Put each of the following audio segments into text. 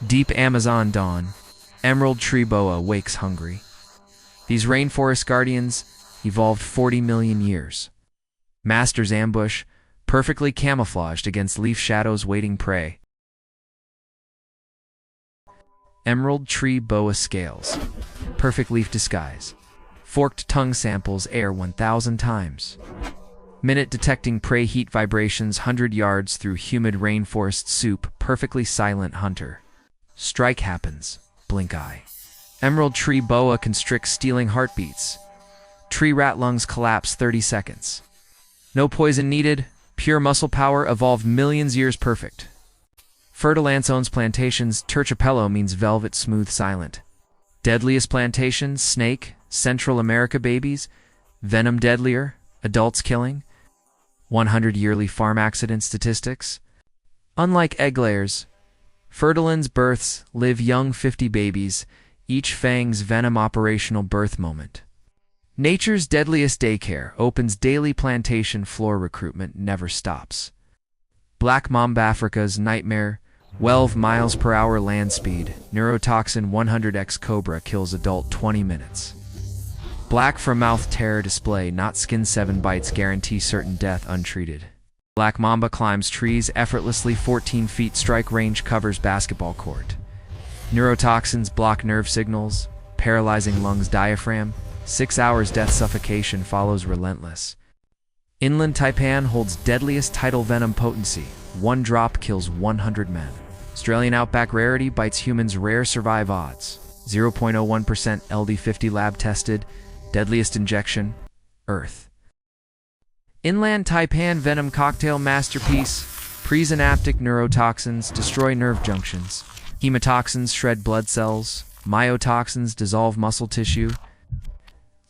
Deep Amazon dawn, emerald tree boa wakes hungry. These rainforest guardians evolved 40 million years. Master's ambush, perfectly camouflaged against leaf shadows waiting prey. Emerald tree boa scales, perfect leaf disguise. Forked tongue samples air 1,000 times. Minute detecting prey heat vibrations 100 yards through humid rainforest soup, perfectly silent hunter. Strike happens, blink eye. Emerald tree boa constricts stealing heartbeats. Tree rat lungs collapse 30 seconds. No poison needed, pure muscle power evolved millions years perfect. Fertile ants owns plantations, terciopelo means velvet smooth silent. Deadliest plantations, snake, Central America babies, venom deadlier, adults killing. 100 yearly farm accident statistics. Unlike egg layers, fertilins births live young 50 babies, each fang's venom operational birth moment. Nature's deadliest daycare opens daily plantation floor recruitment never stops. Black mamba Africa's nightmare, 12 miles per hour land speed, neurotoxin 100x cobra kills adult 20 minutes. Black from mouth terror display, not skin 7 bites guarantee certain death untreated. Black mamba climbs trees effortlessly 14 feet strike range covers basketball court. Neurotoxins block nerve signals, paralyzing lungs diaphragm, 6 hours death suffocation follows relentless. Inland taipan holds deadliest tidal venom potency, 1 drop kills 100 men. Australian outback rarity bites humans rare survive odds, 0.01% LD50 lab tested, deadliest injection, Earth. Inland taipan venom cocktail masterpiece, presynaptic neurotoxins destroy nerve junctions, hemotoxins shred blood cells, myotoxins dissolve muscle tissue,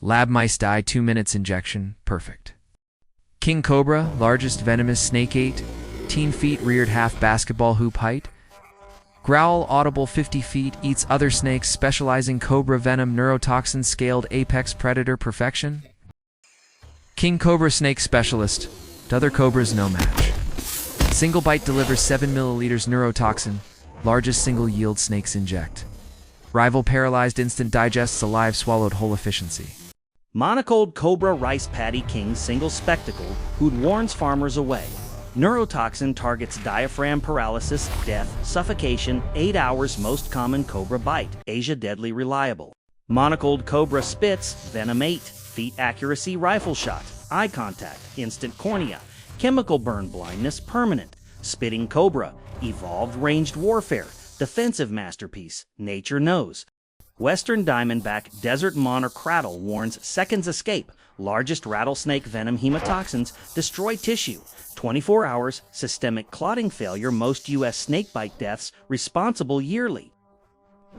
lab mice die 2 minutes injection, perfect. King cobra, largest venomous snake 18 feet reared half basketball hoop height. Growl audible 50 feet eats other snakes specializing cobra venom neurotoxin scaled apex predator perfection. King cobra snake specialist, to other cobras no match. Single bite delivers 7 milliliters neurotoxin, largest single yield snakes inject. Rival paralyzed instant digests alive swallowed whole efficiency. Monocled cobra rice paddy king single spectacle who warns farmers away. Neurotoxin targets diaphragm paralysis, death, suffocation, 8 hours most common cobra bite, Asia deadly reliable. Monocled cobra spits, venom 8, feet accuracy rifle shot, eye contact, instant cornea, chemical burn blindness permanent. Spitting cobra, evolved ranged warfare, defensive masterpiece, nature knows. Western diamondback desert monarch rattle warns seconds escape, largest rattlesnake venom hemotoxins destroy tissue, 24 hours systemic clotting failure most U.S. snakebite deaths responsible yearly.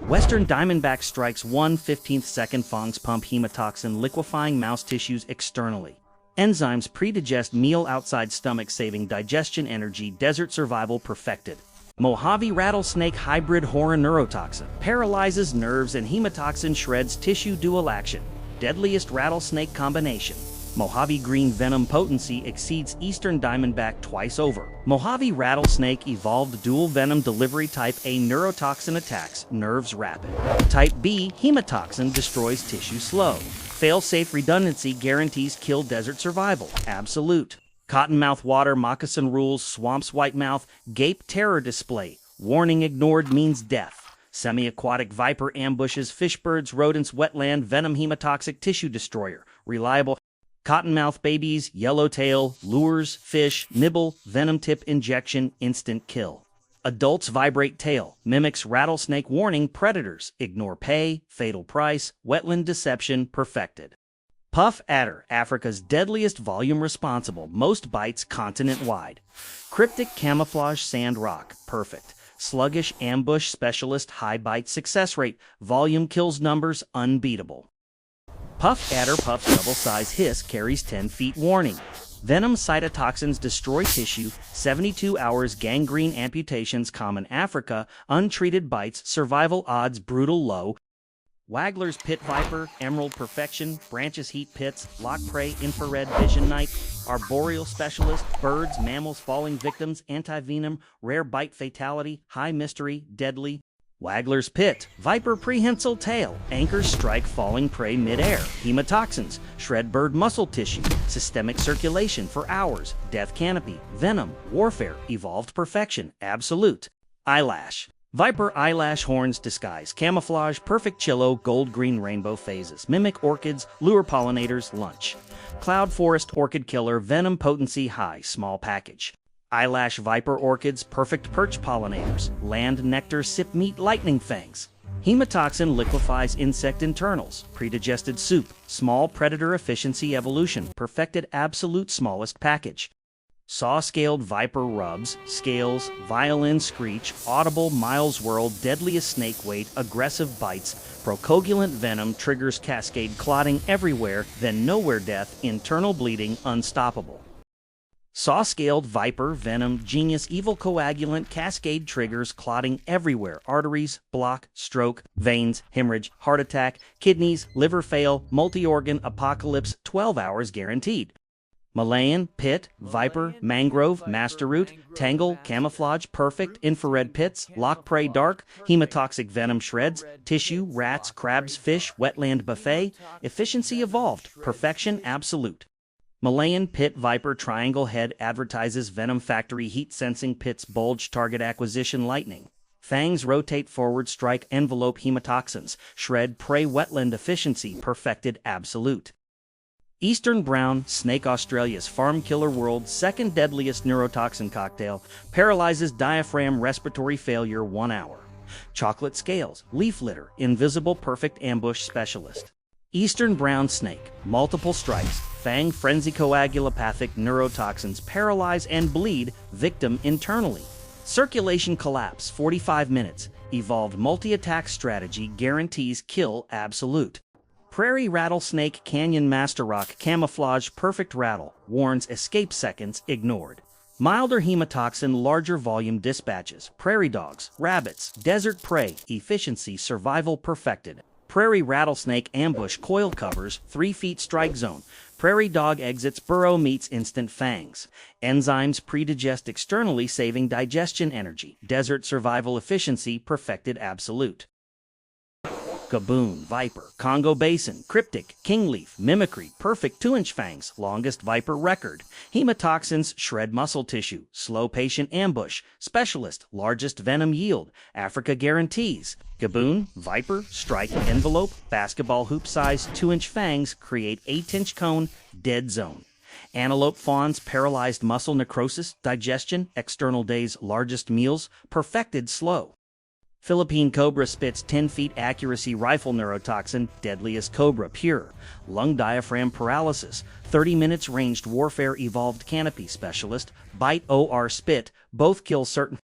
Western diamondback strikes 1/15 second fangs pump hemotoxin liquefying mouse tissues externally. Enzymes predigest meal outside stomach saving digestion energy desert survival perfected. Mojave rattlesnake hybrid horror neurotoxin paralyzes nerves and hemotoxin shreds tissue dual action. Deadliest rattlesnake combination. Mojave green venom potency exceeds eastern diamondback twice over. Mojave rattlesnake evolved dual venom delivery type A neurotoxin attacks nerves rapid. Type B hemotoxin destroys tissue slow. Fail-safe redundancy guarantees kill desert survival. Absolute. Cottonmouth water moccasin rules swamps whitemouth gape terror display. Warning ignored means death. Semi-aquatic viper ambushes fishbirds rodents wetland venom hemotoxic tissue destroyer. Reliable. Cottonmouth babies yellowtail lures fish nibble venom tip injection instant kill. Adults vibrate tail mimics rattlesnake warning predators ignore pay fatal price wetland deception perfected. Puff adder, Africa's deadliest volume responsible, most bites continent-wide. Cryptic camouflage sand rock, perfect. Sluggish ambush specialist, high bite success rate, volume kills numbers, unbeatable. Puff adder puff's double-size hiss carries 10 feet warning. Venom cytotoxins destroy tissue, 72 hours gangrene amputations common Africa, untreated bites, survival odds brutal low. Wagler's pit viper, emerald perfection, branches heat pits, lock prey, infrared vision night, arboreal specialist, birds, mammals falling victims, anti-venom, rare bite fatality, high mystery, deadly. Waggler's pit, viper prehensile tail, anchors strike falling prey midair, hemotoxins, shred bird muscle tissue, systemic circulation for hours, death canopy, venom, warfare, evolved perfection, absolute. Eyelash, viper eyelash horns disguise, camouflage, perfect chillo, gold-green rainbow phases, mimic orchids, lure pollinators, lunch. Cloud forest orchid killer, venom potency high, small package. Eyelash viper orchids, perfect perch pollinators, land nectar sip meat lightning fangs. Hemotoxin liquefies insect internals, predigested soup, small predator efficiency evolution, perfected absolute smallest package. Saw-scaled viper rubs, scales, violin screech, audible miles whirl, deadliest snake weight, aggressive bites, procoagulant venom, triggers cascade clotting everywhere, then nowhere death, internal bleeding, unstoppable. Saw-scaled viper, venom, genius, evil coagulant, cascade triggers, clotting everywhere, arteries, block, stroke, veins, hemorrhage, heart attack, kidneys, liver fail, multi-organ, apocalypse, 12 hours guaranteed. Malayan, pit, viper, mangrove, masterroot, tangle, camouflage, perfect, infrared pits, lock prey dark, hemotoxic venom shreds, tissue, rats, crabs, fish, wetland buffet, efficiency evolved, perfection absolute. Malayan pit viper triangle head advertises venom factory heat sensing pits bulge target acquisition lightning. Fangs rotate forward strike envelope hemotoxins, shred prey wetland efficiency perfected absolute. Eastern brown snake Australia's farm killer world's second deadliest neurotoxin cocktail paralyzes diaphragm respiratory failure 1 hour. Chocolate scales, leaf litter, invisible perfect ambush specialist. Eastern brown snake, multiple strikes, fang frenzy coagulopathic neurotoxins paralyze and bleed victim internally. Circulation collapse 45 minutes, evolved multi-attack strategy guarantees kill absolute. Prairie rattlesnake canyon master rock camouflage perfect rattle, warns escape seconds ignored. Milder hemotoxin larger volume dispatches, prairie dogs, rabbits, desert prey, efficiency survival perfected. Prairie rattlesnake ambush coil covers, 3 feet strike zone. Prairie dog exits burrow meets instant fangs. Enzymes predigest externally saving digestion energy. Desert survival efficiency perfected absolute. Gaboon, viper, Congo basin, cryptic, kingleaf, mimicry, perfect 2-inch fangs, longest viper record. Hemotoxins shred muscle tissue, slow patient ambush, specialist, largest venom yield, Africa guarantees. Gaboon, viper, strike, envelope, basketball hoop size 2-inch fangs create 8-inch cone, dead zone. Antelope fawns, paralyzed muscle necrosis, digestion, external days, largest meals, perfected slow. Philippine cobra spits 10 feet accuracy rifle neurotoxin, deadliest cobra pure. Lung diaphragm paralysis, 30 minutes ranged warfare evolved canopy specialist, bite OR spit, both kill certain.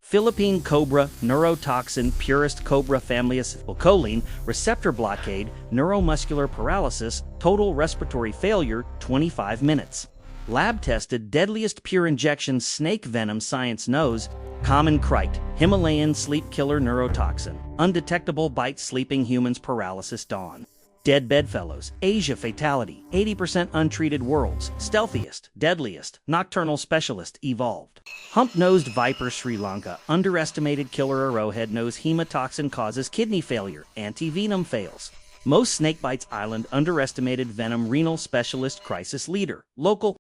Philippine cobra neurotoxin purest cobra family acetylcholine, receptor blockade, neuromuscular paralysis, total respiratory failure, 25 minutes. Lab-tested deadliest pure injection snake venom science knows, common crite, Himalayan sleep killer neurotoxin, undetectable bite sleeping humans paralysis dawn. Dead bedfellows, Asia fatality, 80% untreated worlds, stealthiest, deadliest, nocturnal specialist evolved. Hump-nosed viper Sri Lanka, underestimated killer arrowhead nose hemotoxin causes kidney failure, anti-venom fails. Most snakebites island underestimated venom renal specialist crisis leader, local.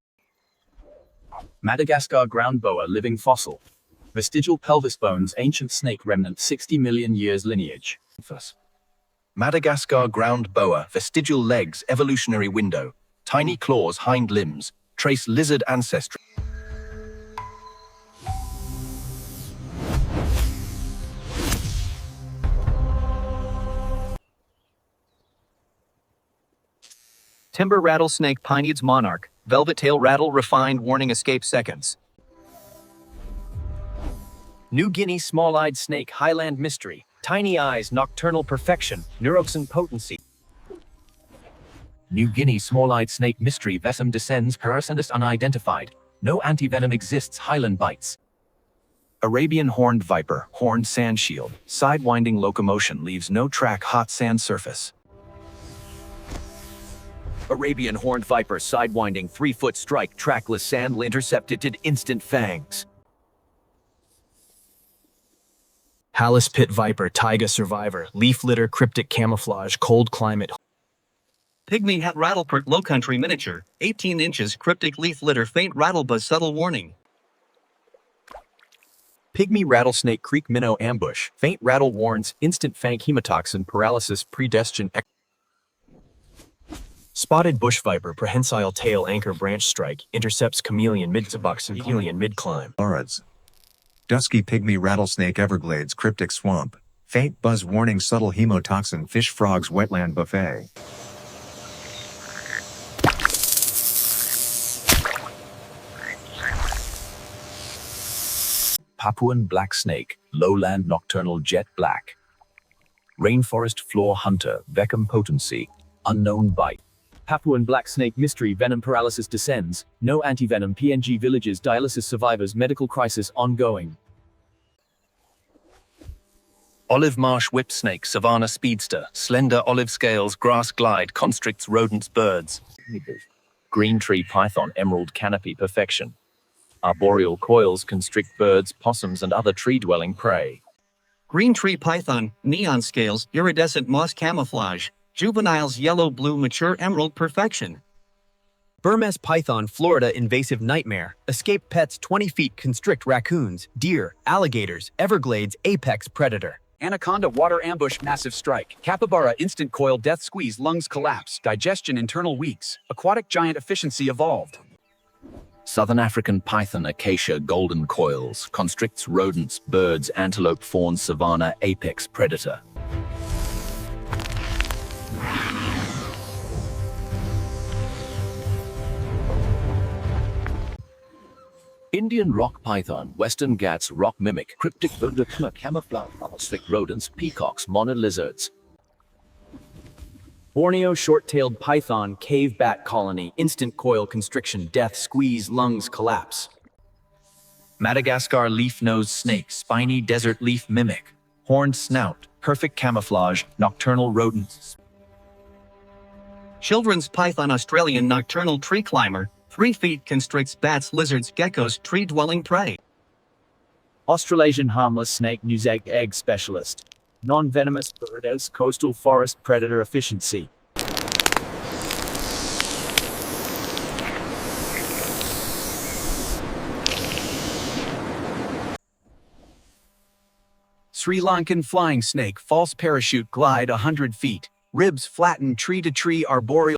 Madagascar ground boa living fossil. Vestigial pelvis bones ancient snake remnant 60 million years lineage. Madagascar ground boa vestigial legs evolutionary window. Tiny claws hind limbs. Trace lizard ancestry. Timber rattlesnake Pineades monarch, velvet tail rattle refined warning escape seconds. New Guinea small-eyed snake highland mystery, tiny eyes nocturnal perfection, neuroxin potency. New Guinea small-eyed snake mystery venom descends parasendus unidentified. No antivenom exists highland bites. Arabian horned viper, horned sand shield. Sidewinding locomotion leaves no track hot sand surface. Arabian horned viper sidewinding 3-foot strike trackless sand intercepted instant fangs. Hallis pit viper, taiga survivor, leaf litter, cryptic camouflage, cold climate. Pygmy hat rattlepert low country miniature, 18 inches, cryptic leaf litter, faint rattle buzz, subtle warning. Pygmy rattlesnake creek minnow ambush, faint rattle warns, instant fang hemotoxin paralysis predestined. Spotted bush viper, prehensile tail anchor branch strike, intercepts chameleon mid-climb. Auras. Dusky pygmy rattlesnake Everglades cryptic swamp. Faint buzz warning subtle hemotoxin fish frogs wetland buffet. Papuan black snake, lowland nocturnal jet black. Rainforest floor hunter, venom potency, unknown bite. Papuan black snake mystery venom paralysis descends. No anti-venom PNG villages dialysis survivors medical crisis ongoing. Olive marsh whip snake, savanna speedster, slender olive scales, grass glide, constricts rodents, birds. Green tree python, emerald canopy perfection. Arboreal coils constrict birds, possums, and other tree-dwelling prey. Green tree python, neon scales, iridescent moss camouflage. Juveniles yellow-blue mature emerald perfection. Burmese python, Florida invasive nightmare. Escape pets 20 feet constrict raccoons, deer, alligators, Everglades apex predator. Anaconda water ambush massive strike. Capybara instant coil death squeeze lungs collapse. Digestion internal weeks. Aquatic giant efficiency evolved. Southern African python, acacia golden coils, constricts rodents, birds, antelope fawn, savanna apex predator. Indian rock python, Western Ghats rock mimic, cryptic camouflage, constrict rodents, peacocks, monad lizards. Borneo short-tailed python, cave bat colony, instant coil constriction, death, squeeze, lungs collapse. Madagascar leaf-nosed snake, spiny desert leaf mimic. Horned snout, perfect camouflage, nocturnal rodents. Children's python, Australian nocturnal tree climber, 3 feet, constricts bats, lizards, geckos, tree-dwelling prey. Australasian harmless snake nuzag egg specialist. Non-venomous bird as coastal forest predator efficiency. Sri Lankan flying snake, false parachute glide 100 feet. Ribs flatten tree to tree arboreal.